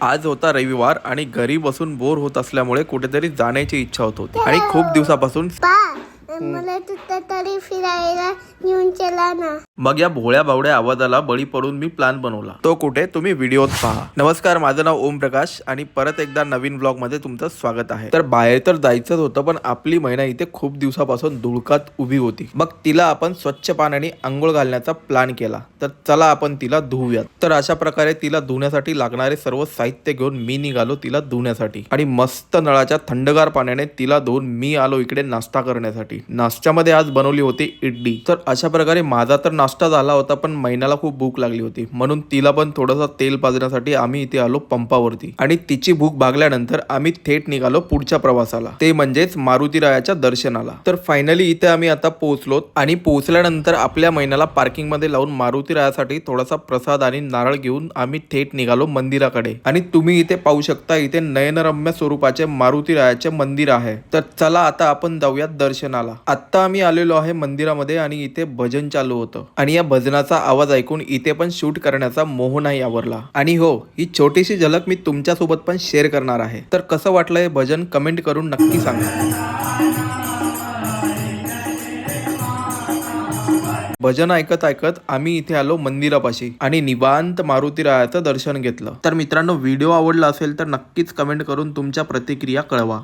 आज होता रविवार आणि घरी बसून बोर होत असल्यामुळे कुठेतरी जाण्याची इच्छा होत होती आणि खूप दिवसापासून मला तरी फिरायला घेऊन चला ना. मग या भोळ्या बावड्या आवाजाला बळी पडून मी प्लॅन बनवला. तो कुठे तुम्ही व्हिडिओत पहा. नमस्कार, माझं नाव ओम प्रकाश आणि परत एकदा नवीन ब्लॉग मध्ये तुमचं स्वागत आहे. तर बाहेर तर जायचंच होतं, पण आपली महिना इथे खूप दिवसापासून धुळकात उभी होती. मग तिला आपण स्वच्छ पाण्याने आंघोळ घालण्याचा प्लॅन केला. तर चला आपण तिला धुवूयात. तर अशा प्रकारे तिला धुण्यासाठी लागणारे सर्व साहित्य घेऊन मी निघालो तिला धुण्यासाठी आणि मस्त नळाच्या थंडगार पाण्याने तिला धुवून मी आलो इकडे नाश्ता करण्यासाठी. नाश्त्यामध्ये आज बनवली होती इडली. तर अशा प्रकारे माझा तर नाश्ता झाला होता, पण महिन्याला खूप भूक लागली होती म्हणून तिला पण थोडंसं तेल पाजण्यासाठी आम्ही इथे आलो पंपावरती. आणि तिची भूक भागल्यानंतर आम्ही थेट निघालो पुढच्या प्रवासाला, ते म्हणजेच मारुतीरायाच्या दर्शनाला. तर फायनली इथे आम्ही आता पोहोचलो आणि पोहोचल्यानंतर आपल्या महिन्याला पार्किंग मध्ये लावून मारुतीरायासाठी थोडासा प्रसाद आणि नारळ घेऊन आम्ही थेट निघालो मंदिराकडे. आणि तुम्ही इथे पाहू शकता, इथे नयनरम्य स्वरूपाचे मारुतीरायाचे मंदिर आहे. तर चला आता आपण जाऊयात दर्शनाला. आता आम्ही आलेलो आहे मंदिरामध्ये आणि इथे भजन चालू होतं आणि या भजनाचा आवाज ऐकून इथे पण शूट करण्याचा मोह नाही आवरला. आणि हो, ही छोटीशी झलक मी तुमच्या सोबत पण शेअर करणार आहे. तर कसं वाटलं हे भजन कमेंट करून नक्की सांगा. भजन ऐकत ऐकत आम्ही इथे आलो मंदिरापाशी आणि निवांत मारुतीरायाचं दर्शन घेतलं. तर मित्रांनो, व्हिडिओ आवडला असेल तर नक्कीच कमेंट करून तुमच्या प्रतिक्रिया कळवा.